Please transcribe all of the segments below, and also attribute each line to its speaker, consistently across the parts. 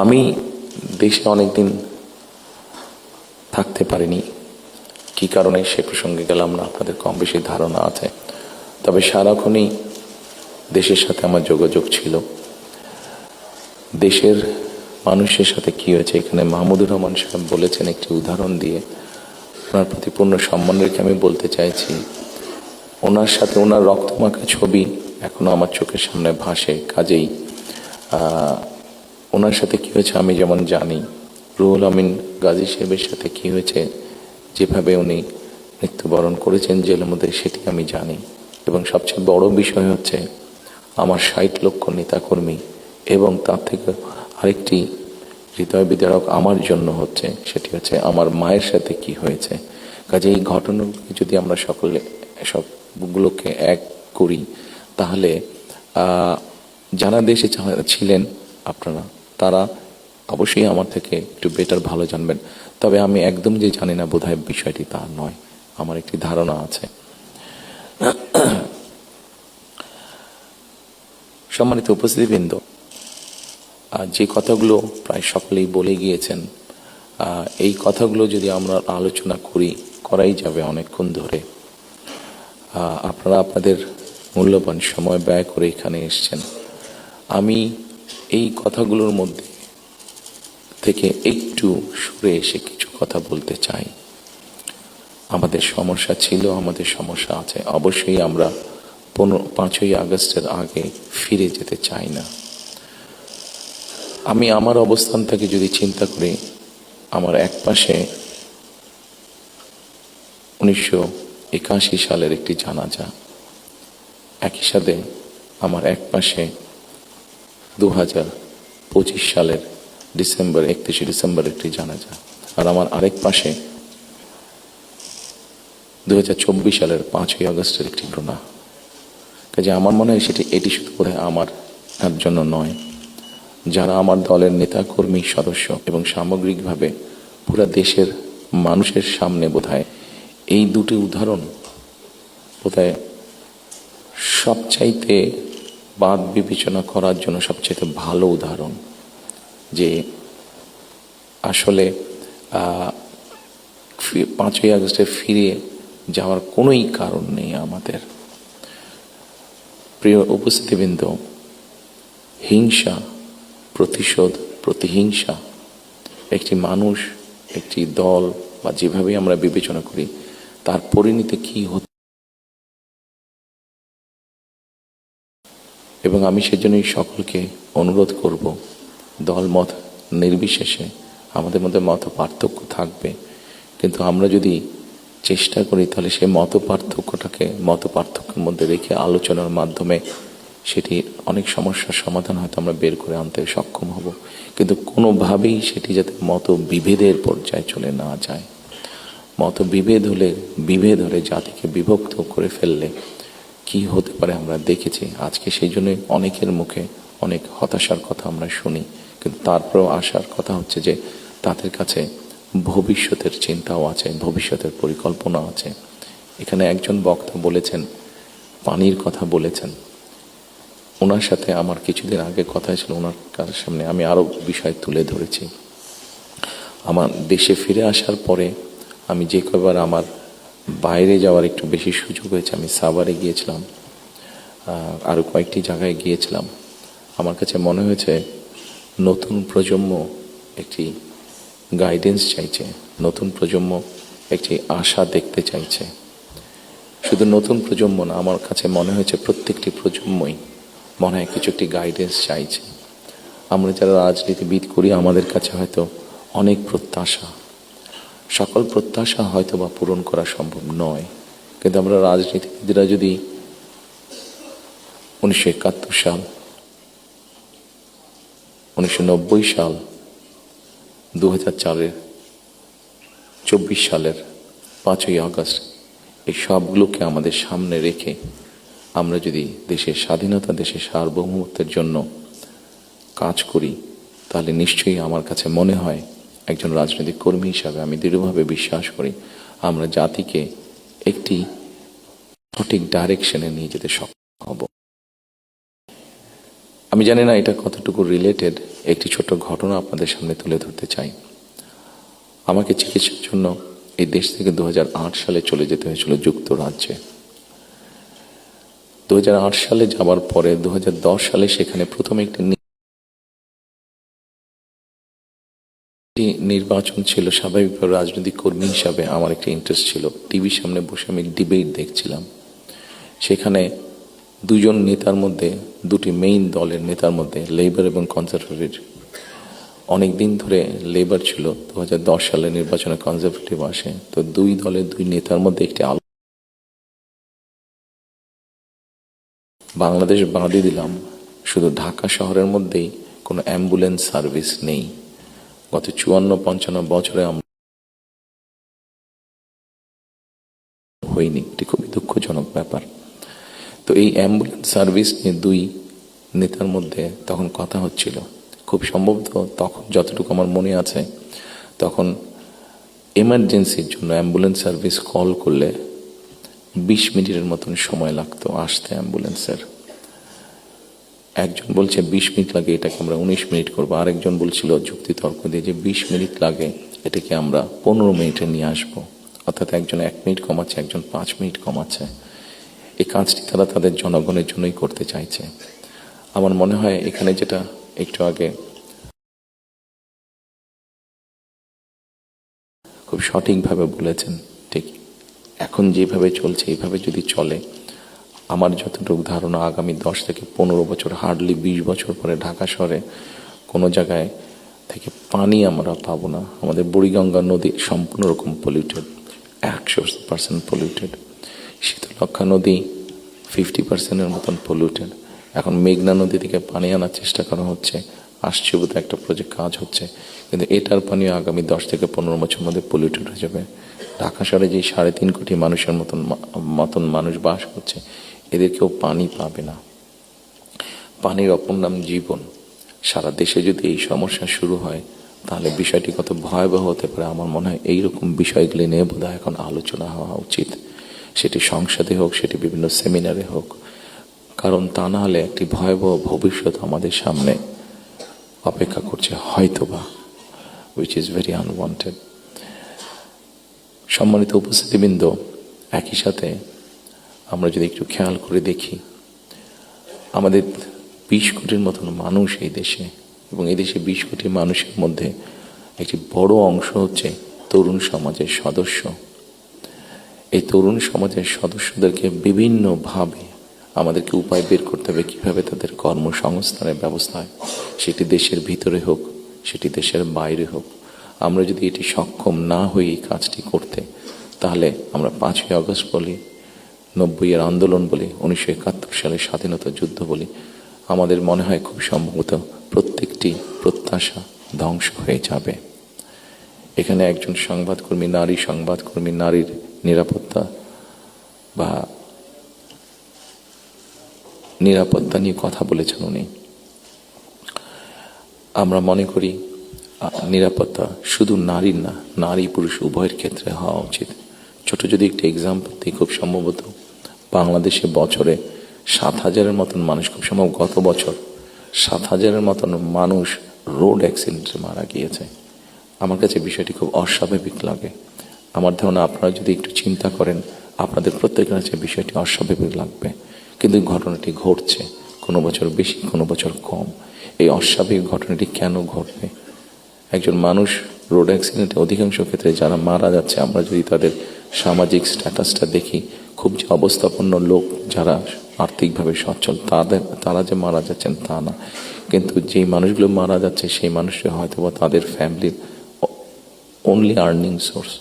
Speaker 1: আমি দেশে অনেকদিন থাকতে পারিনি, কি কারণে সে প্রসঙ্গে গেলাম না, আপনাদের কম বেশি ধারণা আছে। তবে সারাক্ষণই দেশের সাথে আমার যোগাযোগ ছিল। দেশের মানুষের সাথে কি হয়েছে, এখানে মাহমুদুর রহমান সাহেব বলেছেন একটি উদাহরণ দিয়ে, ওনার প্রতি পূর্ণ সম্মান রেখে আমি বলতে চাইছি, ওনার সাথে ওনার রক্তমাখা ছবি এখনো আমার চোখের সামনে ভাসে। কাজেই ওনার সাথে কি হয়েছে আমি যেমন জানি, রুহুল আমিন গাজী সাহেবের সাথে কি হয়েছে, যেভাবে উনি মৃত্যুবরণ করেছেন জেলের মধ্যে, সেটি আমি জানি। এবং সবচেয়ে বড় বিষয় হচ্ছে আমার 60 লক্ষ নেতাকর্মী এবং তার থেকে আরেকটি হৃদয় বিদারক আমার জন্য হচ্ছে, সেটি হচ্ছে আমার মায়ের সাথে কি হয়েছে। কাজে এই ঘটনাগুলি যদি আমরা সকলে সবগুলোকে এক করি, তাহলে যারা দেশে ছিলেন আপনারা, তারা অবশ্যই আমার থেকে একটু বেটার ভালো জানবেন। তবে আমি একদম যে জানি না বোধহয় বিষয়টি তা নয়, আমার একটি ধারণা আছে। সম্মানিত উপস্থিতিবৃন্দ, যে কথাগুলো প্রায় সকলেই বলে গিয়েছেন, এই কথাগুলো যদি আমরা আলোচনা করাই যাবে অনেকক্ষণ ধরে। আপনারা আপনাদের মূল্যবান সময় ব্যয় করে এখানে এসেছেন। আমি এই কথাগুলোর মধ্যে থেকে একটু সরে এসে কিছু কথা বলতে চাই। আমাদের সমস্যা ছিল, আমাদের সমস্যা আছে। অবশ্যই আমরা 5ই আগস্টের আগে ফিরে যেতে চাই না। আমি আমার অবস্থান থেকে যদি চিন্তা করি, আমার এক পাশে 1981 সালের একটি জানাজা, একই সাথে আমার এক পাশে 2025 সালের 31 ডিসেম্বর একটি জানাজা, আর আমার আরেক পাশে 2024 সালের 5ই আগস্টের একটি ঘটনা। কাজে আমার মনে হয় এটি শুধু করে আমার জন্য নয়, যারা আমার দলের নেতা কর্মী সদস্য এবং সামগ্রিকভাবে পুরো দেশের মানুষের সামনে বোধহয় এই দুটি উদাহরণ বোধহয় সবচাইতে বাদ বিবেচনা করার জন্য সবচাইতে ভালো উদাহরণ, যে আসলে 5ই আগস্টে ফিরে যাওয়ার কোনোই কারণ নেই আমাদের। প্রিয় উপস্থিতিবৃন্দ, হিংসা, প্রতিশোধ, প্রতিহিংসা একটি মানুষ, একটি দল বা যেভাবে আমরা বিবেচনা করি, তার পরিণতি কি হতে, এবং আমি সেজন্যই সকলকে অনুরোধ করব, দলমত নির্বিশেষে আমাদের মধ্যে মত পার্থক্য থাকবে, কিন্তু আমরা যদি চেষ্টা করি তাহলে সেই মত পার্থক্যের মধ্যে রেখে আলোচনার মাধ্যমে সেটি অনেক সমস্যার সমাধান হয়তো আমরা বের করে আনতে সক্ষম হব। কিন্তু কোনোভাবেই সেটি যাতে মত বিভেদের পর্যায়ে চলে না যায়। মত বিভেদ হলে জাতিকে বিভক্ত করে ফেললে কি হতে পারে আমরা দেখেছি। আজকে সেই জন্য অনেকের মুখে অনেক হতাশার কথা আমরা শুনি, কিন্তু তারপরেও আসার কথা হচ্ছে যে তাদের কাছে ভবিষ্যতের চিন্তাও আছে, ভবিষ্যতের পরিকল্পনা আছে। এখানে একজন বক্তা বলেছেন, পানির কথা বলেছেন, ওনার সাথে আমার কিছুদিন আগে কথা ছিল, ওনার সামনে আমি আরও বিষয় তুলে ধরেছি। আমার দেশে ফিরে আসার পরে আমি যে কবার আমার বাইরে যাওয়ার একটু বেশি সুযোগ হয়েছে, আমি সাভারে গিয়েছিলাম, আরও কয়েকটি জায়গায় গিয়েছিলাম। আমার কাছে মনে হয়েছে নতুন প্রজন্ম একটি গাইডেন্স চাইছে, নতুন প্রজন্ম একটি আশা দেখতে চাইছে। শুধু নতুন প্রজন্ম না, আমার কাছে মনে হয়েছে প্রত্যেকটি প্রজন্মই মনে হয় কিছু একটি গাইডেন্স চাইছে। আমরা যারা রাজনীতিবিদ করি, আমাদের কাছে হয়তো অনেক প্রত্যাশা, সকল প্রত্যাশা হয়তো বা পূরণ করা সম্ভব নয়, কিন্তু আমরা রাজনীতিবিদরা যদি 1971 সাল, 1990 সাল, 2004 24 সালের 5ই আগস্ট এই সবগুলোকে আমাদের সামনে রেখে আমরা যদি দেশের স্বাধীনতা, দেশের সার্বভৌমত্বের জন্য কাজ করি, তাহলে নিশ্চয়ই আমার কাছে মনে হয়, একজন রাজনৈতিক কর্মী হিসাবে আমি দৃঢ়ভাবে বিশ্বাস করি, আমরা জাতিকে একটি সঠিক ডাইরেকশনে নিয়ে যেতে সক্ষম হব। আমি জানি না এটা কতটুকু রিলেটেড, একটি ছোট ঘটনা আপনাদের সামনে তুলে ধরতে চাই। আমাকে চিকিৎসার জন্য এই দেশ থেকে 2008 সালে চলে যেতে হয়েছিল যুক্তরাজ্যে। 2008 সালে যাওয়ার পরে 2010 সালে সেখানে প্রথমে একটি নির্বাচন ছিল। স্বাভাবিকভাবে রাজনৈতিক কর্মী হিসাবে আমার একটা ইন্টারেস্ট ছিল। টিভির সামনে বসে আমি ডিবেট দেখছিলাম। সেখানে দুজন নেতার মধ্যে, দুটি মেইন দলের নেতার মধ্যে, লেবার এবং কনজারভেটিভ, অনেকদিন ধরে লেবার ছিল, 2010 সালে নির্বাচনে কনজারভেটিভ আসে। তো দুই দলের দুই নেতার মধ্যে একটি বাংলাদেশ বাদই দিলাম, শুধু ঢাকা শহরের মধ্যেই কোনো অ্যাম্বুলেন্স সার্ভিস নেই। গত 54-55 বছরে আমরা হইনি। এটি খুবই দুঃখজনক ব্যাপার। তো এই অ্যাম্বুলেন্স সার্ভিস নিয়ে দুই নেতার মধ্যে তখন কথা হচ্ছিল। খুব সম্ভবত তখন যতটুকু আমার মনে আছে, তখন এমার্জেন্সির জন্য অ্যাম্বুলেন্স সার্ভিস কল করলে 20 মিনিটের মতন সময় লাগতো আসতে অ্যাম্বুলেন্সের। একজন বলছে 20 মিনিট লাগে, এটাকে আমরা 19 মিনিট করবো। আরেকজন বলছিল যুক্তিতর্ক দিয়ে যে 20 মিনিট লাগে, এটাকে আমরা 15 মিনিটে নিয়ে আসবো। অর্থাৎ একজন 1 মিনিট কমাচ্ছে, একজন 5 মিনিট কমাচ্ছে। এই কাজটি তারা তাদের জনগণের জন্যই করতে চাইছে। আমার মনে হয় এখানে যেটা একটু আগে খুব সঠিকভাবে বলেছেন, ঠিক এখন যেভাবে চলছে এইভাবে যদি চলে, আমার যতটুকু ধারণা আগামী 10 থেকে 15 বছর, হার্ডলি 20 বছর পরে ঢাকা শহরে কোনো জায়গায় থেকে পানি আমরা পাবো না। আমাদের বুড়িগঙ্গা নদী সম্পূর্ণ রকম পলিউটেড, 100% পলিউটেড। শীতলক্ষা নদী 50%-এর মতন পলিউটেড। এখন মেঘনা নদী থেকে পানি আনার চেষ্টা করা হচ্ছে, আসছে বোধহয় একটা প্রজেক্ট কাজ হচ্ছে, কিন্তু এটার পানিও আগামী 10 থেকে 15 বছর মধ্যে পলিউটেড হয়ে যাবে। ঢাকা শহরে যে 3.5 কোটি মানুষের মতন মানুষ বাস করছে, এদের কেউ পানি পাবে না। পানির অপর নাম জীবন। সারা দেশে যদি এই সমস্যা শুরু হয়, তাহলে বিষয়টি কত ভয়াবহ হতে পারে। আমার মনে হয় এইরকম বিষয়গুলি নিয়ে বোধহয় এখন আলোচনা হওয়া উচিত, সেটি সংসদে হোক, সেটি বিভিন্ন সেমিনারে হোক। কারণ তা না হলে একটি ভয়াবহ ভবিষ্যৎ আমাদের সামনে অপেক্ষা করছে হয়তোবা, which is very unwanted. সম্মানিত উপস্থিতিবৃন্দ, একই সাথে আমরা যদি একটু খেয়াল করে দেখি, আমাদের 20 কোটির মতন মানুষ এই দেশে, এবং এই দেশে 20 কোটি মানুষের মধ্যে একটি বড় অংশ হচ্ছে তরুণ সমাজের সদস্য। এই তরুণ সমাজের সদস্যদেরকে বিভিন্নভাবে আমাদেরকে উপায় বের করতে হবে কীভাবে তাদের কর্মসংস্থানের ব্যবস্থা হয়, সেটি দেশের ভিতরে হোক, সেটি দেশের বাইরে হোক। আমরা যদি এটি সক্ষম না হই এই কাজটি করতে, তাহলে আমরা 5ই আগস্ট বলি, 90-এর আন্দোলন বলি, 1971 সালের স্বাধীনতা যুদ্ধ বলি, আমাদের মনে হয় খুব সম্ভবত প্রত্যেকটি প্রত্যাশা ধ্বংস হয়ে যাবে। এখানে একজন সংবাদকর্মী, নারী সংবাদকর্মী, নারীর নিরাপত্তা বা নিরাপত্তা নিয়ে কথা বলেছেন উনি। আমরা মনে করি নিরাপত্তা শুধু নারীর না, নারী পুরুষ উভয়ের ক্ষেত্রে হওয়া উচিত। ছোট যদি একটি এক্সাম্পল দিই, খুব সম্ভবত বাংলাদেশে বছরে 7,000-এর মতন মানুষ, খুব সম্ভব গত বছর 7,000-এর মতন মানুষ রোড অ্যাক্সিডেন্টে মারা গিয়েছে। আমার কাছে বিষয়টি খুব অস্বাভাবিক লাগে। আমার ধারণা আপনারা যদি একটু চিন্তা করেন, আপনাদের প্রত্যেকের কাছে বিষয়টি অস্বাভাবিক লাগবে। কিন্তু ঘটনাটি ঘটছে, কোনো বছর বেশি, কোনো বছর কম। এই অস্বাভাবিক ঘটনাটি কেন ঘটবে? একজন মানুষ রোড অ্যাক্সিডেন্টে অধিকাংশ ক্ষেত্রে যারা মারা যাচ্ছে, আমরা যদি তাদের সামাজিক স্ট্যাটাসটা দেখি, খুব যে অবস্থাপন্ন লোক যারা আর্থিকভাবে সচ্ছল তারা যে মারা যাচ্ছেন তা না, কিন্তু যেই মানুষগুলো মারা যাচ্ছে সেই মানুষরা হয়তো বা তাদের ফ্যামিলির অনলি আর্নিং সোর্স।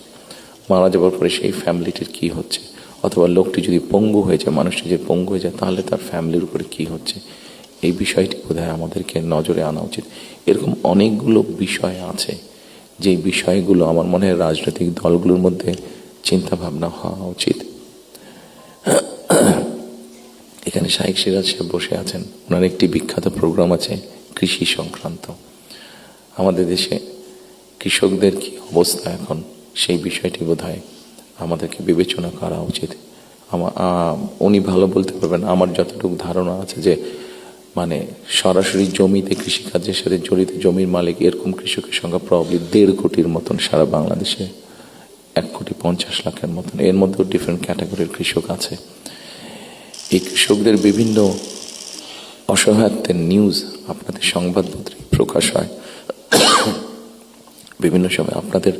Speaker 1: মারা যাওয়ার পরে সেই ফ্যামিলিটির কি হচ্ছে, অথবা লোকটি যদি পঙ্গু হয়ে যায়, মানুষটি যদি পঙ্গু হয়ে যায়, তাহলে তার ফ্যামিলির উপরে কি হচ্ছে, এই বিষয়টি বোধহয় আমাদেরকে নজরে আনা উচিত। এরকম অনেকগুলো বিষয় আছে, যে বিষয়গুলো আমার মনে হয় রাজনৈতিক দলগুলোর মধ্যে চিন্তা ভাবনা হওয়া উচিত। এখানে শাইখ সিরাজ সাহেব বসে আছেন, ওনার একটি বিখ্যাত প্রোগ্রাম আছে কৃষি সংক্রান্ত। আমাদের দেশে কৃষকদের কি অবস্থা এখন, সেই বিষয়টি বোধহয় আমাদেরকে বিবেচনা করা উচিত। উনি ভালো বলতে পারবেন। আমার যতটুকু ধারণা আছে যে মানে সরাসরি জমিতে কৃষিকাজের সাথে জড়িত জমির মালিক এরকম কৃষকের সংখ্যা প্রবাবলি 1.5 কোটির মতন সারা বাংলাদেশে, 1,50,00,000 মতন। এর মধ্যেও ডিফারেন্ট ক্যাটাগরির কৃষক আছে। এই কৃষকদের বিভিন্ন অসহায়ত্বের নিউজ আপনাদের সংবাদপত্রে প্রকাশ হয়, বিভিন্ন সময় আপনাদের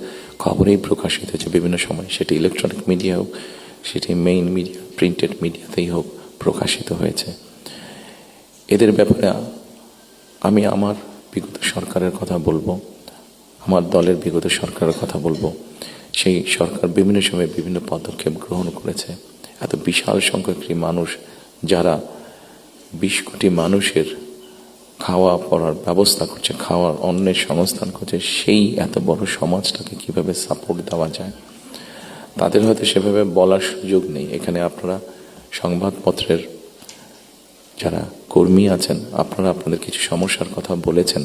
Speaker 1: খবরেই প্রকাশিত হয়েছে বিভিন্ন সময়, সেটি ইলেকট্রনিক মিডিয়া হোক, সেটি মেইন মিডিয়া প্রিন্টেড মিডিয়াতেই হোক, প্রকাশিত হয়েছে। এদের ব্যাপারে আমি আমার বিগত সরকারের কথা বলবো, আমার দলের বিগত সরকারের কথা বলবো। সেই সরকার বিভিন্ন সময় বিভিন্ন পদক্ষেপ গ্রহণ করেছে। এত বিশাল সংখ্যক মানুষ, যারা 20 কোটি মানুষের খাওয়া পড়ার ব্যবস্থা করছে, খাওয়ার অন্যের সংস্থান করছে, সেই এত বড় সমাজটাকে কিভাবে সাপোর্ট দেওয়া যায়, তাদের হয়তো সেভাবে বলার সুযোগ নেই। এখানে আপনারা সংবাদপত্রের যারা কর্মী আছেন, আপনারা আপনাদের কিছু সমস্যার কথা বলেছেন।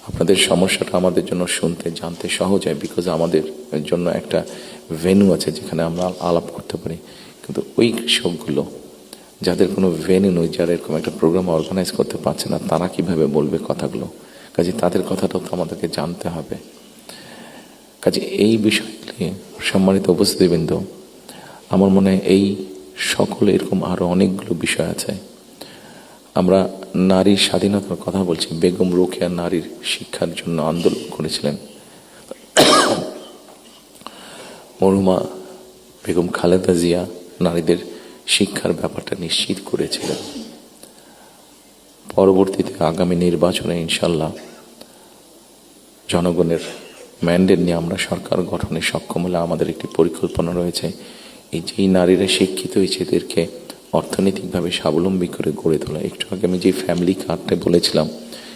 Speaker 1: আপনাদের সমস্যাটা আমাদের জন্য শুনতে জানতে সহজ হয়, বিকজ আমাদের জন্য একটা ভেন্যু আছে যেখানে আমরা আলাপ করতে পারি। কিন্তু ওই কৃষকগুলো যাদের কোনো ভেন্যু নেই, যারা এরকম একটা প্রোগ্রাম অর্গানাইজ করতে পারছে না, তারা কিভাবে বলবে কথাগুলো? কাজে তাদের কথাটাও তো আমাদেরকে জানতে হবে। কাজে এই বিষয়গুলি সম্মানিত উপস্থিতিবৃন্দ, আমার মনে হয় এই সকলে এরকম আরো অনেকগুলো বিষয় আছে। আমরা নারীর স্বাধীনতার কথা বলছি। বেগম রোকেয়া নারীর শিক্ষার জন্য আন্দোলন করেছিলেন। মরহুমা বেগম খালেদা জিয়া নারীদের শিক্ষার ব্যাপারটা নিশ্চিত করেছিলেন। পরবর্তীতে আগামী নির্বাচনে ইনশাল্লাহ জনগণের ম্যান্ডেট নিয়ে আমরা সরকার গঠনে সক্ষম হলে আমাদের একটি পরিকল্পনা রয়েছে, এই যে নারীরা শিক্ষিত হয়েছে এদেরকে অর্থনৈতিকভাবে স্বাবলম্বী করে গড়ে তোলা। একটু আগে আমি যে ফ্যামিলি কার্ডটা বলেছিলাম,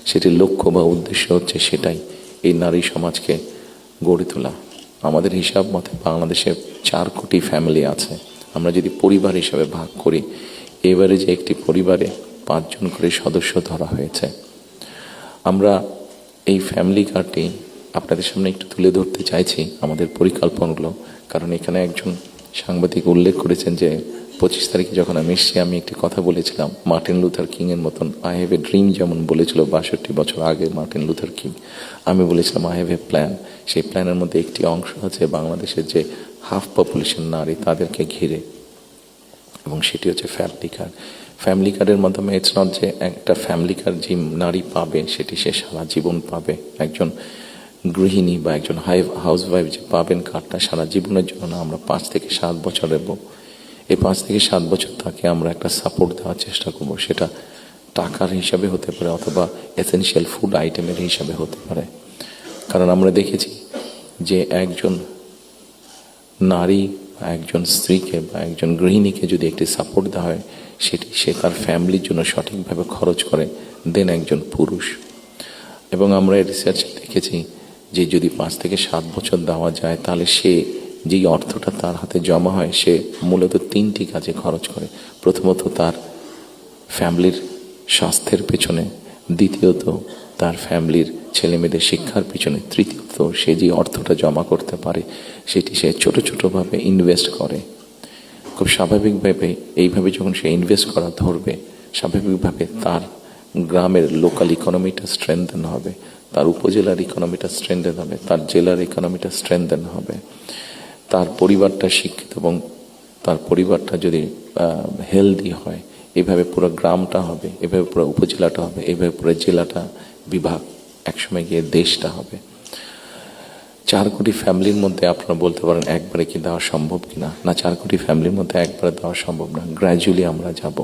Speaker 1: সেটির লক্ষ্য বা উদ্দেশ্য হচ্ছে সেটাই, এই নারী সমাজকে গড়ে তোলা। আমাদের হিসাব মতে বাংলাদেশে 4 কোটি ফ্যামিলি আছে। আমরা যদি পরিবার হিসাবে ভাগ করি, এবারে যে একটি পরিবারে 5 জন করে সদস্য ধরা হয়েছে। আমরা এই ফ্যামিলি কার্ডটি আপনাদের সামনে একটু তুলে ধরতে চাইছি, আমাদের পরিকল্পনাগুলো। কারণ এখানে একজন সাংবাদিক উল্লেখ করেছেন যে 25 তারিখে যখন আমি এসেছি, আমি একটি কথা বলেছিলাম মার্টিন লুথার কিং এর মতন, আই হ্যাভ এ ড্রিম, যেমন বলেছিল 62 বছর আগে মার্টিন লুথার কিং। আমি বলেছিলাম আই হ্যাভ এ প্ল্যান। সেই প্ল্যানের মধ্যে একটি অংশ আছে বাংলাদেশের যে হাফ পপুলেশন নারী, তাদেরকে ঘিরে, এবং সেটি হচ্ছে ফ্যামিলি কার্ড। ফ্যামিলি কার্ডের মাধ্যমে ইটস নট যে একটা ফ্যামিলি কার্ড যে নারী পাবে সেটি সে সারা জীবন পাবে। একজন গৃহিণী বা একজন হাউসওয়াইফ যে পাবেন কার্ডটা সারা জীবনের জন্য না, আমরা 5 থেকে 7 বছর দেব। এই 5 থেকে 7 বছর তাকে আমরা একটা সাপোর্ট দেওয়ার চেষ্টা করব। সেটা টাকার হিসাবে হতে পারে অথবা এসেনশিয়াল ফুড আইটেমের হিসাবে হতে পারে। কারণ আমরা দেখেছি যে একজন নারী বা একজন স্ত্রীকে বা একজন গৃহিণীকে যদি একটি সাপোর্ট দেওয়া হয়, সেটি সে তার ফ্যামিলির জন্য সঠিকভাবে খরচ করে দেন একজন পুরুষ। এবং আমরা রিসার্চে দেখেছি যে যদি 5 থেকে 7 বছর দেওয়া যায়, তাহলে সে যেই অর্থটা তার হাতে জমা হয়, সে মূলত 3টি কাজে খরচ করে। প্রথমত তার ফ্যামিলির স্বাস্থ্যের পেছনে, দ্বিতীয়ত তার ফ্যামিলির ছেলেমেয়েদের শিক্ষার পিছনে, তৃতীয়ত সে যে অর্থটা জমা করতে পারে সেটি সে ছোট ছোটভাবে ইনভেস্ট করে। খুব স্বাভাবিকভাবে এইভাবে যখন সে ইনভেস্ট করা ধরবে, স্বাভাবিকভাবে তার গ্রামের লোকাল ইকোনমিটা স্ট্রেংথেন হবে, তার উপজেলার ইকোনমিটা স্ট্রেংথেন হবে, তার জেলার ইকোনমিটা স্ট্রেংথেন হবে, তার পরিবারটা শিক্ষিত এবং তার পরিবারটা যদি হেলদি হয়, এভাবে পুরো গ্রামটা হবে, এভাবে পুরো উপজেলাটা হবে, এভাবে পুরো জেলাটা, বিভাগ, একসময় গিয়ে দেশটা হবে। 4 কোটি ফ্যামিলির মধ্যে আপনারা বলতে পারেন একবারে কি দেওয়া সম্ভব কিনা? না, 4 কোটি ফ্যামিলির মধ্যে একবারে দেওয়া সম্ভব না। গ্র্যাজুয়ালি আমরা যাব।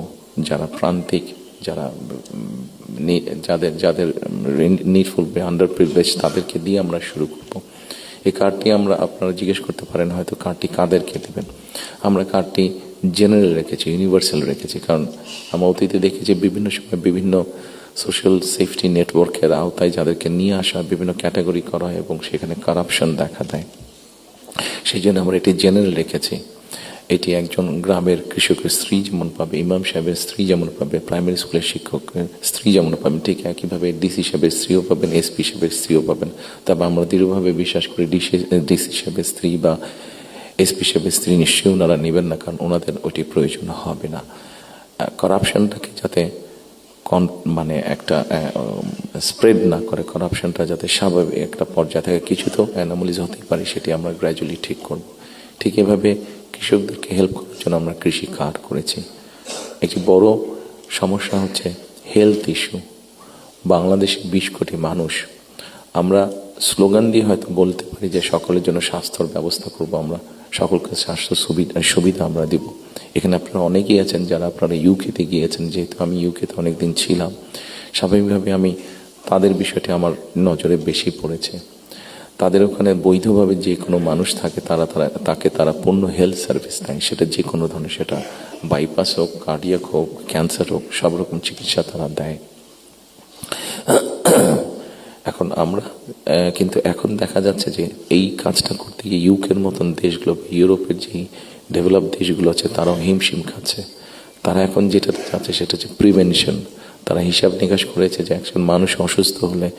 Speaker 1: যারা প্রান্তিক, যারা যাদের নিডফুল, আন্ডার প্রিভিলেজ, তাদেরকে দিয়ে আমরা শুরু করব। এই কার্ডটি আপনারা জিজ্ঞেস করতে পারেন হয়তো কার্ডটি কাদেরকে দেবেন। আমরা কার্ডটি জেনারেল রেখেছি, ইউনিভার্সাল রেখেছি। কারণ আমরা অতীতে দেখেছি বিভিন্ন সময় বিভিন্ন সোশ্যাল সেফটি নেটওয়ার্কের আওতায় যাদেরকে নিয়ে আসা, বিভিন্ন ক্যাটাগরি করা হয় এবং সেখানে কারাপশন দেখা দেয়। সেই জন্য আমরা এটি জেনারেল রেখেছি। এটি একজন গ্রামের কৃষকের স্ত্রী যেমন পাবে, ইমাম সাহেবের স্ত্রী যেমন পাবে, প্রাইমারি স্কুলের শিক্ষকের স্ত্রী যেমন পাবেন, ঠিক একইভাবে ডিসি সাহেবের স্ত্রীও পাবেন, এসপি সাহেবের স্ত্রীও পাবেন। তবে আমরা দৃঢ়ভাবে বিশ্বাস করি ডিসি সাহেবের স্ত্রী বা এসপি সাহেবের স্ত্রী নিশ্চয়ই ওনারা নেবেন না, কারণ ওনাদের ওইটি প্রয়োজন হবে না। কারাপশনটাকে যাতে মানে একটা স্প্রেড না করে, করাপশনটা যাতে স্বাভাবিক একটা পর্যায়ে থাকে। কিছু তো অ্যানোমালিজ হতেই পারে, সেটি আমরা গ্র্যাজুয়ালি ঠিক করব। ঠিক এভাবে কৃষকদেরকে হেল্প করার জন্য আমরা কৃষি কার্ড করেছি। একটি বড় সমস্যা হচ্ছে হেলথ ইস্যু। বাংলাদেশে 20 কোটি মানুষ, আমরা স্লোগান দিয়ে হয়তো বলতে পারি যে সকলের জন্য স্বাস্থ্যর ব্যবস্থা করব, আমরা সকলকে স্বাস্থ্য সুবিধা আমরা দিব। এখানে আপনারা অনেকেই আছেন যারা আপনারা ইউকেতে গিয়েছেন, যেহেতু আমি ইউকেতে অনেকদিন ছিলাম, স্বাভাবিকভাবে আমি তাদের বিষয়টি আমার নজরে বেশি পড়েছে। তাদের ওখানে বৈধভাবে যে কোনো মানুষ থাকে তাকে তারা পূর্ণ হেলথ সার্ভিস দেয়, সেটা যে কোনো ধরনের, সেটা বাইপাস হোক, কার্ডিয়াক হোক, ক্যান্সার হোক, সব রকম চিকিৎসা তারা দেয়। এখন আমরা কিন্তু এখন দেখা যাচ্ছে যে এই কাজটা করতে গিয়ে ইউকের মতন দেশগুলো, ইউরোপের যে ডেভেলপ দেশগুলো আছে, তারাও হিমশিম খাচ্ছে। তারা এখন যেটা চাচ্ছে সেটা হচ্ছে প্রিভেনশন। তারা হিসাব নিকাশ করেছে যে একজন মানুষ অসুস্থ হলে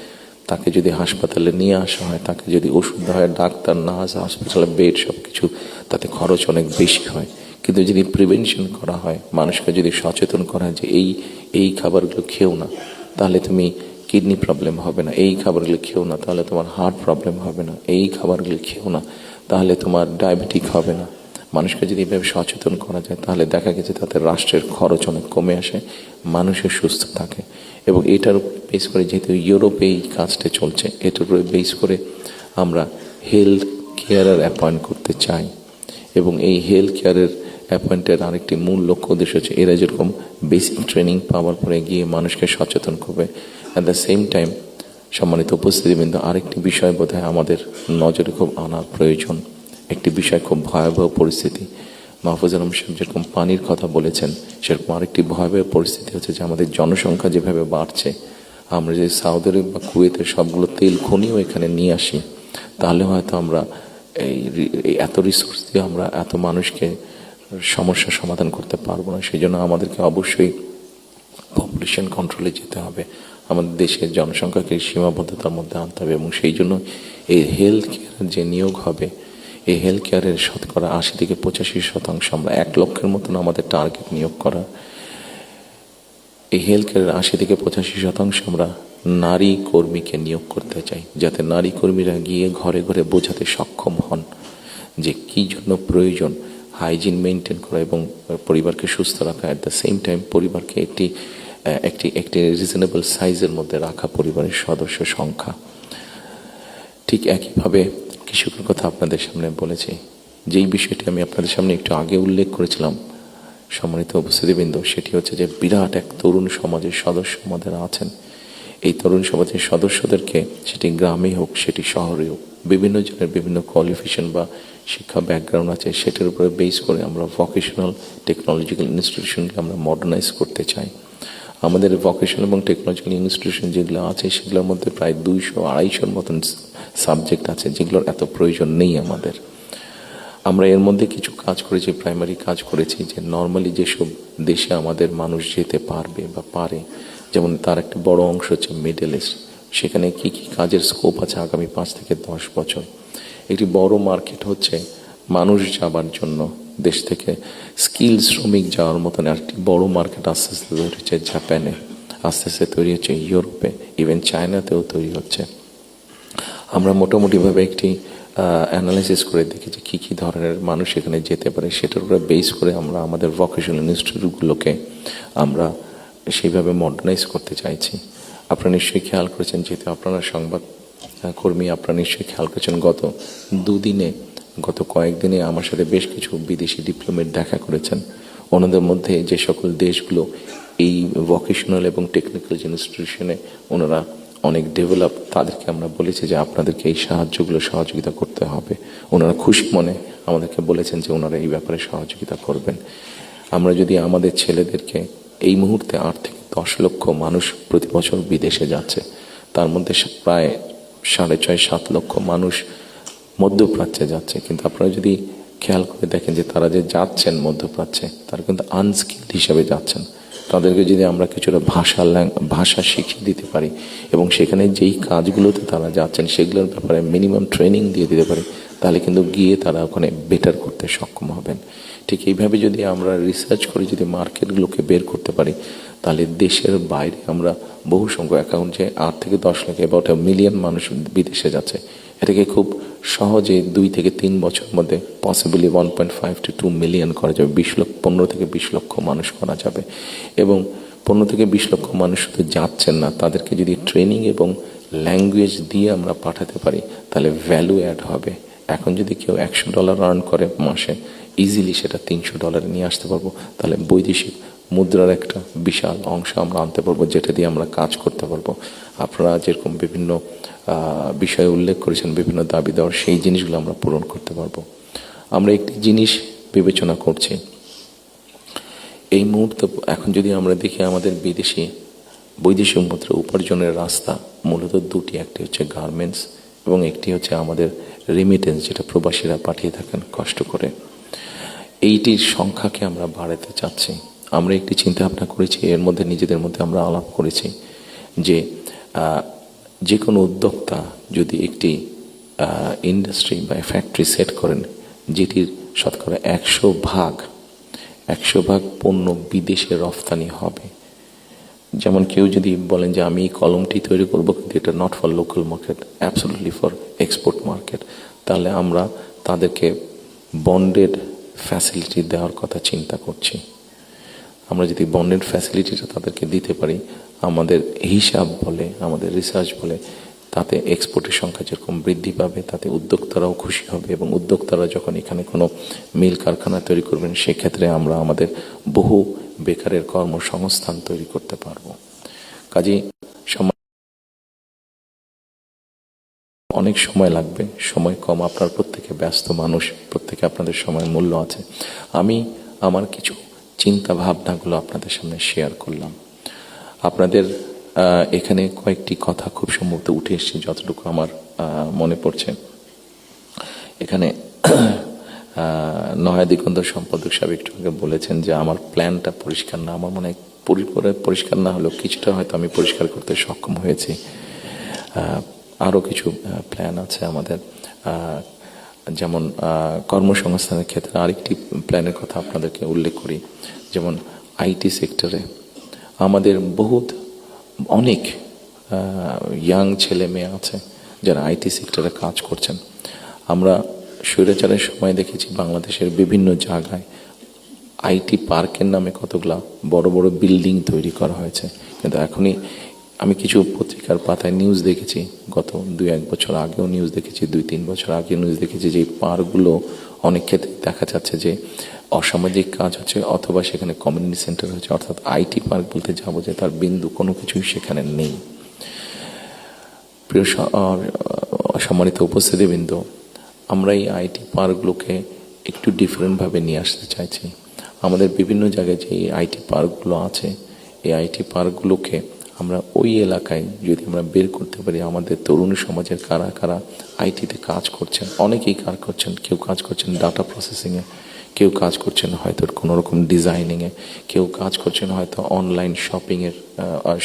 Speaker 1: তাকে যদি হাসপাতালে নিয়ে আসা হয়, তাকে যদি ওষুধ দেওয়া হয়, ডাক্তার, নার্স, হসপিটালের বেড সব কিছু, তাতে খরচ অনেক বেশি হয়। কিন্তু যদি প্রিভেনশন করা হয়, মানুষকে যদি সচেতন করা হয় যে এই খাবারগুলো খেও না, তাহলে তুমি কিডনি প্রবলেম হবে না, এই খাবারগুলো খেও না তাহলে তোমার হার্ট প্রবলেম হবে না, এই খাবারগুলো খেও না তাহলে তোমার ডায়াবেটিক হবে না। মানুষকে যদি এভাবে সচেতন করা যায়, তাহলে দেখা গেছে তাতে রাষ্ট্রের খরচ অনেক কমে আসে, মানুষের সুস্থ থাকে। এবং এটার উপর বেস করে, যেহেতু ইউরোপে এই কাজটা চলছে, এটার উপরে বেস করে আমরা হেলথ কেয়ারার অ্যাপয়েন্ট করতে চাই। এবং এই হেলথ কেয়ারের অ্যাপয়েন্টের আরেকটি মূল লক্ষ্য উদ্দেশ্য হচ্ছে, এরা যেরকম বেসিক ট্রেনিং পাওয়ার পরে গিয়ে মানুষকে সচেতন করবে, অ্যাট দ্য সেম টাইম সম্মানিত উপস্থিতিবৃন্দ, আরেকটি বিষয় বোধহয় আমাদের নজরে খুব আনার প্রয়োজন। একটি বিষয়, খুব ভয়াবহ পরিস্থিতি। মাহফুজ আলম সাহেব যেরকম পানির কথা বলেছেন, সেরকম আরেকটি ভয়াবহ পরিস্থিতি হচ্ছে যে আমাদের জনসংখ্যা যেভাবে বাড়ছে, আমরা যদি সৌদি আরব বা কুয়েতের সবগুলো তেল খনিও এখানে নিয়ে আসি, তাহলে হয়তো আমরা এই এত রিসোর্স দিয়ে আমরা এত মানুষকে সমস্যার সমাধান করতে পারবো না। সেই জন্য আমাদেরকে অবশ্যই পপুলেশন কন্ট্রোলে যেতে হবে, আমাদের দেশের জনসংখ্যাকে সীমাবদ্ধতার মধ্যে আনতে হবে। এবং সেই জন্য এই হেলথ কেয়ার যে নিয়োগ হবে, এই হেলথ কেয়ারের শতকরা 80 থেকে 85% আমরা 1 লক্ষের মতন আমাদের টার্গেট নিয়োগ করা। এই হেলথ কেয়ারের 80 থেকে 85% আমরা নারী কর্মীকে নিয়োগ করতে চাই, যাতে নারী কর্মীরা গিয়ে ঘরে ঘরে বোঝাতে সক্ষম হন যে কী জন্য প্রয়োজন হাইজিন মেনটেন করা এবং পরিবারকে সুস্থ রাখা, অ্যাট দ্য সেম টাইম পরিবারকে একটি রিজনেবল সাইজের মধ্যে রাখা, পরিবারের সদস্য সংখ্যা। ঠিক একইভাবে কৃষকের কথা আপনাদের সামনে বলেছি, যেই বিষয়টি আমি আপনাদের সামনে একটু আগে উল্লেখ করেছিলাম সম্মানিত উপস্থিতিবৃন্দ, সেটি হচ্ছে যে বিরাট এক তরুণ সমাজের সদস্য আমাদের আছেন। এই তরুণ সমাজের সদস্যদেরকে, সেটি গ্রামে হোক সেটি শহরে হোক, বিভিন্ন জনের বিভিন্ন কোয়ালিফিকেশন বা শিক্ষা ব্যাকগ্রাউন্ড আছে, সেটার উপরে বেস করে আমরা ভোকেশনাল টেকনোলজিক্যাল ইনস্টিটিউশনকে আমরা মডার্নাইজ করতে চাই। আমাদের ভোকেশনাল এবং টেকনোলজিক্যাল ইনস্টিটিউশন যেগুলো আছে, সেগুলোর মধ্যে প্রায় 200-250 মতন সাবজেক্ট আছে, যেগুলোর এত প্রয়োজন নেই আমাদের। আমরা এর মধ্যে কিছু কাজ করেছি, প্রাইমারি কাজ করেছি, যে নর্মালি যেসব দেশে আমাদের মানুষ যেতে পারবে বা পারে, যেমন তার একটা বড় অংশ হচ্ছে মিডল ইস্ট, সেখানে কি কি কাজের স্কোপ আছে আগামী 5 থেকে 10 বছর। একটি বড় মার্কেট হচ্ছে মানুষ যাবার জন্য, দেশ থেকে স্কিল শ্রমিক যাওয়ার মতন একটি বড় মার্কেট আস্তে আস্তে তৈরি হচ্ছে জাপানে, আস্তে আস্তে তৈরি হচ্ছে ইউরোপে, ইভেন চায়নাতেও তৈরি হচ্ছে। আমরা মোটামুটিভাবে একটি অ্যানালাইসিস করে দেখি যে কী কী ধরনের মানুষ এখানে যেতে পারে, সেটার উপরে বেস করে আমরা আমাদের ভোকেশনাল ইনস্টিটিউটগুলোকে আমরা সেইভাবে মডার্নাইজ করতে চাইছি। আপনারা নিশ্চয়ই খেয়াল করেছেন, যেহেতু আপনারা সংবাদ কর্মী, আপনারা নিশ্চয়ই খেয়াল করেছেন গত কয়েকদিনে আমার সাথে বেশ কিছু বিদেশি ডিপ্লোমেট দেখা করেছেন। ওনাদের মধ্যে যে সকল দেশগুলো এই ভোকেশনাল এবং টেকনিক্যাল ইনস্টিটিউশনে ওনারা অনেক ডেভেলপ, তাদেরকে আমরা বলেছি যে আপনাদেরকে এই সহযোগিতা করতে হবে। ওনারা খুশি মনে আমাদেরকে বলেছেন যে ওনারা এই ব্যাপারে সহযোগিতা করবেন। আমরা যদি আমাদের ছেলেদেরকে, এই মুহূর্তে 8 থেকে 10 লক্ষ মানুষ প্রতি বছর বিদেশে যাচ্ছে, তার মধ্যে প্রায় 6.5-7 লক্ষ মানুষ মধ্যপ্রাচ্যে যাচ্ছে। কিন্তু আপনারা যদি খেয়াল করে দেখেন যে তারা যে যাচ্ছেন মধ্যপ্রাচ্যে, তারা কিন্তু আনস্কিল্ড হিসাবে যাচ্ছেন। তাদেরকে যদি আমরা কিছুটা ভাষা শিখিয়ে দিতে পারি এবং সেখানে যেই কাজগুলোতে তারা যাচ্ছেন সেগুলোর ব্যাপারে মিনিমাম ট্রেনিং দিয়ে দিতে পারি, তাহলে কিন্তু গিয়ে তারা ওখানে বেটার করতে সক্ষম হবেন। ঠিক এইভাবে যদি আমরা রিসার্চ করে যদি মার্কেটগুলোকে বের করতে পারি, তাহলে দেশের বাইরে আমরা বহু সংখ্যক অ্যাকাউন্ট যে 8 থেকে 10 লাখ অ্যাবাউট 1 মিলিয়ন মানুষ বিদেশে যাচ্ছে, এটাকে খুব সহজে 2 থেকে 3 বছরের মধ্যে পসিবলি 1.5 to 2 মিলিয়ন করা যাবে। 15 থেকে 20 লক্ষ মানুষ করা যাবে। এবং 15 থেকে 20 লক্ষ মানুষ শুধু যাচ্ছেন না, তাদেরকে যদি ট্রেনিং এবং ল্যাঙ্গুয়েজ দিয়ে আমরা পাঠাতে পারি তাহলে ভ্যালু অ্যাড হবে। এখন যদি কেউ $100 আর্ন করে মাসে, ইজিলি সেটা $300 নিয়ে আসতে পারবো। তাহলে বৈদেশিক মুদ্রার একটা বিশাল অংশ আমরা আনতে পারবো, যেটা দিয়ে আমরা কাজ করতে পারবো। আপনারা যেরকম বিভিন্ন বিষয়ে উল্লেখ করেছেন, বিভিন্ন দাবি দেওয়ার, সেই জিনিসগুলো আমরা পূরণ করতে পারবো। আমরা একটি জিনিস বিবেচনা করছি এই মুহূর্তে। এখন যদি আমরা দেখি আমাদের বৈদেশিক মুদ্রা উপার্জনের রাস্তা মূলত দুটি, একটি হচ্ছে গার্মেন্টস এবং একটি হচ্ছে আমাদের রেমিটেন্স, যেটা প্রবাসীরা পাঠিয়ে থাকেন কষ্ট করে। এইটির সংখ্যাকে আমরা বাড়াতে চাচ্ছি। আমরা একটি চিন্তা ভাবনা করেছি, এর মধ্যে নিজেদের মধ্যে আমরা আলাপ করেছি যে কোনো উদ্যোক্তা যদি একটি ইন্ডাস্ট্রি বা ফ্যাক্টরি সেট করেন, যেটির শতকরা 100 ভাগ পণ্য বিদেশে রফতানি হবে। যেমন কেউ যদি বলেন যে আমি কলমটি তৈরি করবো, কিন্তু এটা not for local market, absolutely for export market, তাহলে আমরা তাদেরকে বন্ডেড ফ্যাসিলিটি দেওয়ার কথা চিন্তা করছি। আমরা যদি বন্ডেড ফ্যাসিলিটিটা তাদেরকে দিতে পারি, আমাদের হিসাব বলে, আমাদের রিসার্চ বলে, তাতে এক্সপোর্টের সংখ্যা যেরকম বৃদ্ধি পাবে, তাতে উদ্যোক্তারাও খুশি হবে। এবং উদ্যোক্তারা যখন এখানে কোনো মিল কারখানা তৈরি করবেন, সেক্ষেত্রে আমরা আমাদের বহু বেকারের কর্মসংস্থান তৈরি করতে পারবো। কাজেই অনেক সময় লাগবে, সময় কম, আপনার প্রত্যেকে ব্যস্ত মানুষ, প্রত্যেকে আপনাদের সময়ের মূল্য আছে। আমি আমার কিছু চিন্তা ভাবনাগুলো আপনাদের সামনে শেয়ার করলাম। আপনাদের এখানে কয়েকটি কথা খুব সম্ভবত উঠে এসেছে, যতটুকু আমার মনে পড়ছে। এখানে নয়া দিগন্ত সম্পাদক সাহেব একটু আগে বলেছেন যে আমার প্ল্যানটা পরিষ্কার না। আমার মনে হয় পরিষ্কার না হলেও কিছুটা হয়তো আমি পরিষ্কার করতে সক্ষম হয়েছি। আরও কিছু প্ল্যান আছে আমাদের, যেমন কর্মসংস্থানের ক্ষেত্রে আরেকটি প্ল্যানের কথা আপনাদেরকে উল্লেখ করি। যেমন আইটি সেক্টরে আমাদের অনেক ইয়াং ছেলে মেয়ে আছে যারা আইটি সেক্টরে কাজ করছেন। আমরা স্বৈরাচারের সময় দেখেছি বাংলাদেশের বিভিন্ন জায়গায় আইটি পার্কের নামে কতগুলা বড় বড় বিল্ডিং তৈরি করা হয়েছে, কিন্তু এখনই আমি কিছু পত্রিকার পাতায় নিউজ দেখেছি, গত 2-1 বছর আগেও নিউজ দেখেছি, 2-3 বছর আগে নিউজ দেখেছি যে এই পার্কগুলো অনেক ক্ষেত্রে দেখা যাচ্ছে যে অসামাজিক কাজ হচ্ছে, অথবা সেখানে কমিউনিটি সেন্টার হচ্ছে। অর্থাৎ আইটি পার্ক বলতে যাবো যে তার বিন্দু কোনো কিছুই সেখানে নেই। প্রিয় সম্মানিত উপস্থিতিবৃন্দ, আমরা এই আইটি পার্কগুলোকে একটু ডিফারেন্টভাবে নিয়ে আসতে চাইছি। আমাদের বিভিন্ন জায়গায় যে আইটি পার্কগুলো আছে, এই আইটি পার্কগুলোকে আমরা ওই এলাকায় যদি আমরা বের করতে পারি, আমাদের তরুণ সমাজের কারা কারা আইটিতে কাজ করছেন, অনেকেই কাজ করছেন। কেউ কাজ করছেন ডাটা প্রসেসিংয়ে, কেউ কাজ করছেন হয়তো কোনো রকম ডিজাইনিংয়ে, কেউ কাজ করছেন হয়তো অনলাইন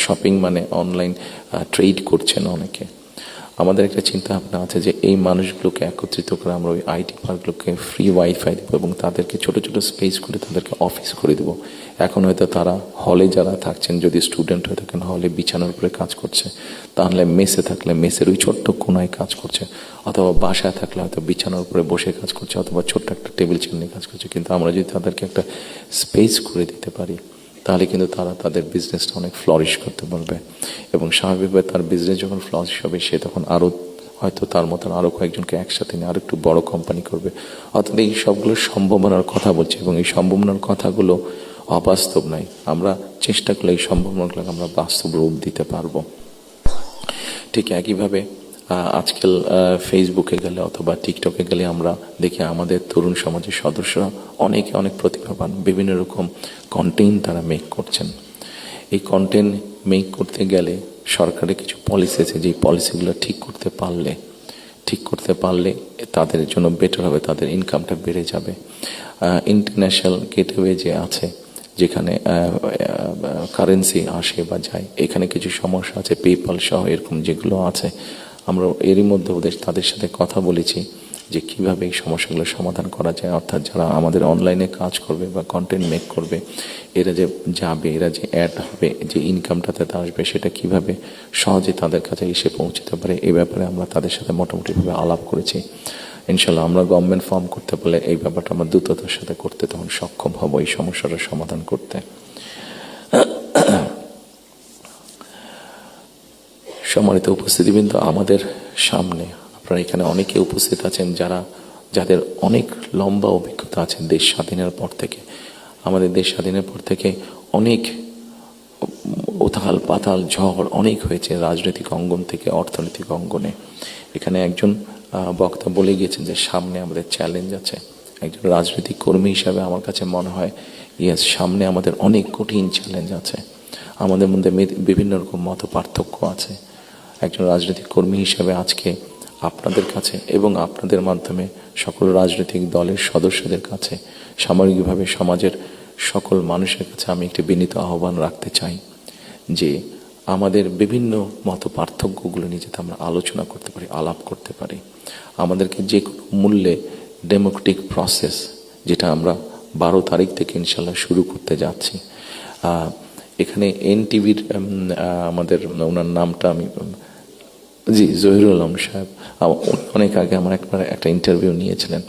Speaker 1: শপিং মানে অনলাইন ট্রেড করছেন অনেকে। আমাদের একটা চিন্তা ভাবনা আছে যে এই মানুষগুলোকে একত্রিত করে আমরা ওই আইটি পার্কগুলোকে ফ্রি ওয়াইফাই দেবো এবং তাদেরকে ছোট ছোট স্পেস করে তাদেরকে অফিস করে দেবো। এখন হয়তো তারা হলে যারা থাকছেন, যদি স্টুডেন্ট হয়ে থাকেন হলে বিছানার উপরে কাজ করছে, তাহলে মেসে থাকলে মেসের ওই ছোট্ট কোনায় কাজ করছে, অথবা বাসায় থাকলে হয়তো বিছানার উপরে বসে কাজ করছে, অথবা ছোট্ট একটা টেবিল চেয়ার নিয়ে কাজ করছে। কিন্তু আমরা যদি তাদেরকে একটা স্পেস করে দিতে পারি, তাহলে কিন্তু তারা তাদের বিজনেসটা অনেক ফ্লরিশ করতে পারবে। এবং স্বাভাবিকভাবে তার বিজনেস যখন ফ্লরিশ হবে, সে তখন আরও হয়তো তার মতন আরও কয়েকজনকে একসাথে নিয়ে আরও একটু বড় কোম্পানি করবে। অর্থাৎ এই সবগুলো সম্ভাবনার কথা বলছি, এবং এই সম্ভাবনার কথাগুলো অবাস্তব নয়। আমরা চেষ্টা করলে এই সম্ভাবনাগুলোকে আমরা বাস্তব রূপ দিতে পারবো। ঠিক একইভাবে আজকাল ফেসবুকে গেলে অথবা টিকটকে গেলে আমরা দেখি আমাদের তরুণ সমাজের সদস্যরা অনেক প্রতিভাবান, বিভিন্ন রকম কন্টেন্ট তারা মেক করছেন। এই কন্টেন্ট মেক করতে গেলে সরকারের কিছু পলিসি আছে, যেই পলিসিগুলো ঠিক করতে পারলে তাদের জন্য বেটার হবে, তাদের ইনকামটা বেড়ে যাবে। ইন্টারন্যাশনাল গেটওয়ে যে আছে, যেখানে কারেন্সি আসে বা যায়, এখানে কিছু সমস্যা আছে, পেপাল সহ এরকম যেগুলো আছে। আমরা এরই মধ্যে তাদের সাথে কথা বলেছি যে কিভাবে এই সমস্যাগুলো সমাধান করা যায়। অর্থাৎ যারা আমাদের অনলাইনে কাজ করবে বা কন্টেন্ট মেক করবে, এরা যে যাবে, এরা যে অ্যাড হবে, যে ইনকামটা তাতে আসবে, সেটা কিভাবে সহজে তাদের কাছে এসে পৌঁছতে পারে, এই ব্যাপারে আমরা তাদের সাথে মোটামুটিভাবে আলাপ করেছি। ইনশাল্লাহ আমরা গভর্নমেন্ট ফর্ম করতে পারলে এই ব্যাপারটা আমরা দ্রুততার সাথে করতে তখন সক্ষম হব এই সমস্যাটার সমাধান করতে। সম্মানিত উপস্থিতিবৃন্দ, আমাদের সামনে আপনারা এখানে অনেকে উপস্থিত আছেন যাদের অনেক লম্বা অভিজ্ঞতা আছে দেশ স্বাধীনের পর থেকে। আমাদের দেশ স্বাধীনের পর থেকে অনেক উথাল পাতাল ঝড় অনেক হয়েছে রাজনৈতিক অঙ্গন থেকে অর্থনৈতিক অঙ্গনে। এখানে একজন বক্তা বলে গিয়েছেন যে সামনে আমাদের চ্যালেঞ্জ আছে। একজন রাজনৈতিক কর্মী হিসাবে আমার কাছে মনে হয় সামনে আমাদের অনেক কঠিন চ্যালেঞ্জ আছে। আমাদের মধ্যে বিভিন্ন রকম মত পার্থক্য আছে। একজন রাজনৈতিক কর্মী হিসাবে আজকে আপনাদের কাছে এবং আপনাদের মাধ্যমে সকল রাজনৈতিক দলের সদস্যদের কাছে, সামগ্রিকভাবে সমাজের সকল মানুষের কাছে আমি একটি বিনীত আহ্বান রাখতে চাই যে আমাদের বিভিন্ন মত পার্থক্যগুলো নিয়ে যাতে আমরা আলোচনা করতে পারি, আলাপ করতে পারি। আমাদেরকে যে কোনো মূল্যে ডেমোক্রেটিক প্রসেস, যেটা আমরা 12 তারিখ থেকে ইনশাল্লাহ শুরু করতে যাচ্ছি। এখানে এনটিভির আমাদের ওনার নামটা আমি জহিরুল আলম সাহেব অনেক আগে আমার একটা ইন্টারভিউ নিয়েছিলেন।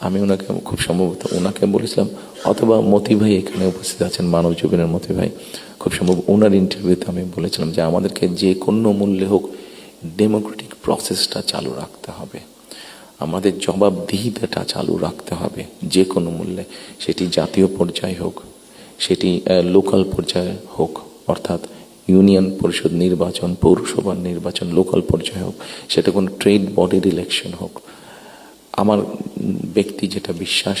Speaker 1: আমি ওনাকে খুব সম্ভবত ওনাকে বলেছিলাম, অথবা মতি ভাই এখানে উপস্থিত আছেন, মানব জীবনের মতি ভাই, খুব সম্ভব ওনার ইন্টারভিউতে আমি বলেছিলাম যে আমাদেরকে যে কোনো মূল্যে হোক ডেমোক্রেটিক প্রসেসটা চালু রাখতে হবে, আমাদের জবাবদিহিতাটা চালু রাখতে হবে যে কোনো মূল্যে। সেটি জাতীয় পর্যায়ে হোক, সেটি লোকাল পর্যায়ে হোক, অর্থাৎ ইউনিয়ন পরিষদ নির্বাচন, পৌরসভার নির্বাচন, লোকাল পর্যায়ে হোক, সেটা কোনো ট্রেড বডির ইলেকশন হোক। আমার ব্যক্তি যেটা বিশ্বাস,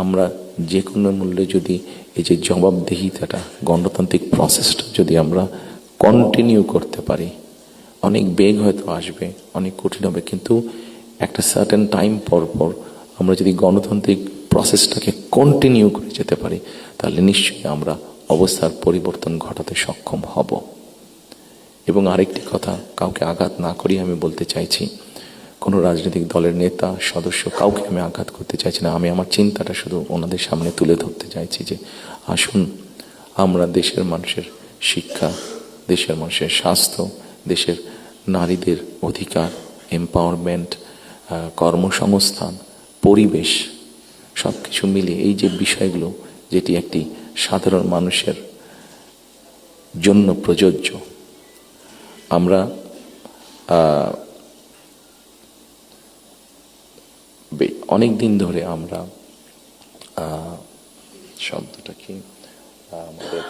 Speaker 1: আমরা যে কোনো মূল্যে যদি এই যে জবাবদিহিতাটা, গণতান্ত্রিক প্রসেসটা যদি আমরা কন্টিনিউ করতে পারি, অনেক বেগ হয়তো আসবে, অনেক কঠিন হবে, কিন্তু একটা সার্টেন টাইম পর পর আমরা যদি গণতান্ত্রিক প্রসেসটাকে কন্টিনিউ করে যেতে পারি, তাহলে নিশ্চয়ই আমরা অবস্থার পরিবর্তন ঘটাতে সক্ষম হব। এবং আরেকটি কথা, কাউকে আঘাত না করিয়ে আমি বলতে চাইছি, কোনো রাজনৈতিক দলের নেতা সদস্য কাউকে আমি আঘাত করতে চাইছি না। আমি আমার চিন্তাটা শুধু ওনাদের সামনে তুলে ধরতে চাইছি যে আসুন আমরা দেশের মানুষের শিক্ষা, দেশের মানুষের স্বাস্থ্য, দেশের নারীদের অধিকার, এম্পাওয়ারমেন্ট, কর্মসংস্থান, পরিবেশ, সব কিছু মিলিয়ে এই যে বিষয়গুলো, যেটি একটি সাধারণ মানুষের জন্য প্রযোজ্য, আমরা অনেক দিন ধরে আমরা শব্দটা কি আমাদের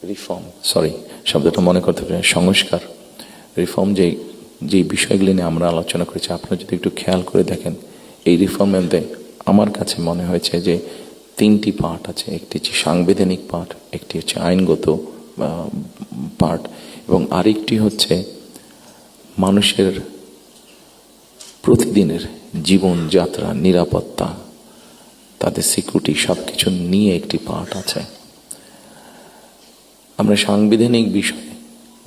Speaker 1: রিফর্ম, শব্দটা মনে করতে পারি, সংস্কার, রিফর্ম, যেই বিষয়গুলি নিয়ে আমরা আলোচনা করেছি, আপনারা যদি একটু খেয়াল করে দেখেন, এই রিফর্মের মধ্যে আমার কাছে মনে হয়েছে যে 3টি পার্ট আছে। একটি হচ্ছে সাংবিধানিক পার্ট, একটি হচ্ছে আইনগত পার্ট, এবং আরেকটি হচ্ছে মানুষের প্রতিদিনের জীবনযাত্রা, নিরাপত্তা, তাদের সিকিউরিটি, সব কিছু নিয়ে একটি পার্ট আছে। আমরা সাংবিধানিক বিষয়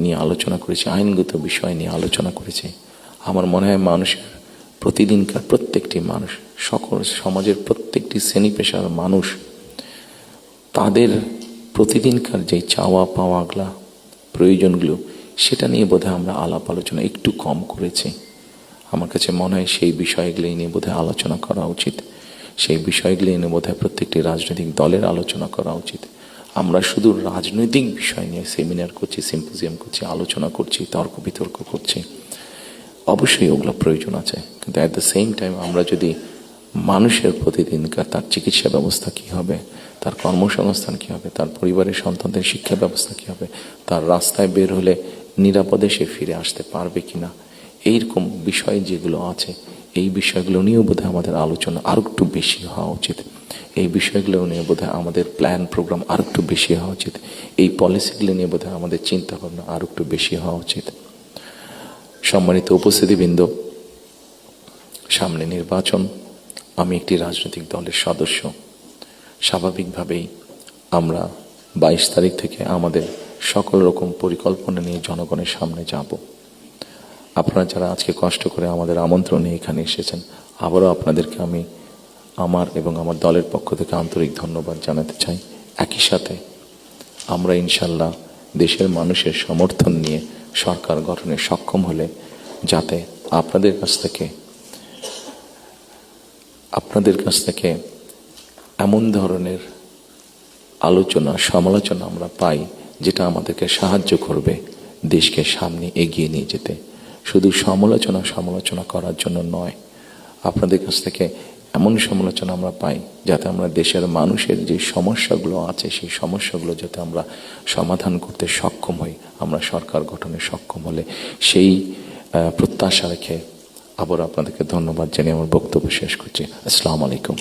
Speaker 1: নিয়ে আলোচনা করেছি, আইনগত বিষয় নিয়ে আলোচনা করেছি। আমার মনে হয় মানুষের প্রতিদিনকার প্রত্যেকটি মানুষ, সকল সমাজের প্রত্যেকটি শ্রেণী পেশার মানুষ, তাদের প্রতিদিনকার যে চাওয়া পাওয়াগুলা, প্রয়োজনগুলো, সেটা নিয়ে বোধহয় আমরা আলাপ আলোচনা একটু কম করেছি। আমার কাছে মনে হয় সেই বিষয়গুলি নিয়ে বোধহয় আলোচনা করা উচিত। সেই বিষয়গুলি নিয়ে বোধহয় প্রত্যেকটি রাজনৈতিক দলের আলোচনা করা উচিত। আমরা শুধু রাজনৈতিক বিষয় নিয়ে সেমিনার করছি, সিম্পোজিয়াম করছি, আলোচনা করছি, তর্ক বিতর্ক করছি, অবশ্যই ওগুলো প্রয়োজন আছে, কিন্তু অ্যাট দ্য সেম টাইম আমরা যদি মানুষের প্রতিদিনকার তার চিকিৎসা ব্যবস্থা কী হবে, তার কর্মসংস্থান কী হবে, তার পরিবারের সন্তানদের শিক্ষা ব্যবস্থা কী হবে, তার রাস্তায় বের হলে নিরাপদে সে ফিরে আসতে পারবে কিনা, এইরকম বিষয় যেগুলো আছে, এই বিষয়গুলো নিয়েও বোধহয় আমাদের আলোচনা আরও একটু বেশি হওয়া উচিত। এই বিষয়গুলো নিয়ে বোধহয় আমাদের প্ল্যান প্রোগ্রাম আরও একটু বেশি হওয়া উচিত। এই পলিসিগুলো নিয়ে বোধহয় আমাদের চিন্তা ভাবনা আরও একটু বেশি হওয়া উচিত। সম্মানিত উপস্থিতিবৃন্দ, সামনে নির্বাচন। আমি একটি রাজনৈতিক দলের সদস্য। স্বাভাবিকভাবেই আমরা 22 তারিখ থেকে আমাদের সকল রকম পরিকল্পনা নিয়ে জনগণের সামনে যাব। আপনারা যারা আজকে কষ্ট করে আমাদের আমন্ত্রণে এখানে এসেছেন, আবারও আপনাদেরকে আমি আমার এবং আমার দলের পক্ষ থেকে আন্তরিক ধন্যবাদ জানাতে চাই। একই সাথে আমরা ইনশাল্লাহ দেশের মানুষের সমর্থন নিয়ে সরকার গঠনে সক্ষম হলে যাতে আপনাদের কাছ থেকে এমন ধরনের আলোচনা সমালোচনা আমরা পাই যেটা আমাদেরকে সাহায্য করবে দেশকে সামনে এগিয়ে নিয়ে যেতে। শুধু সমালোচনা করার জন্য নয়, আপনাদের কাছ থেকে এমন সমালোচনা আমরা পাই যাতে আমরা দেশের মানুষের যে সমস্যাগুলো আছে সেই সমস্যাগুলো যাতে আমরা সমাধান করতে সক্ষম হই, আমরা সরকার গঠনে সক্ষম হলে সেই প্রত্যাশা রেখে আবার আপনাদেরকে ধন্যবাদ জানিয়ে আমার বক্তব্য শেষ করছি। আসসালামু আলাইকুম।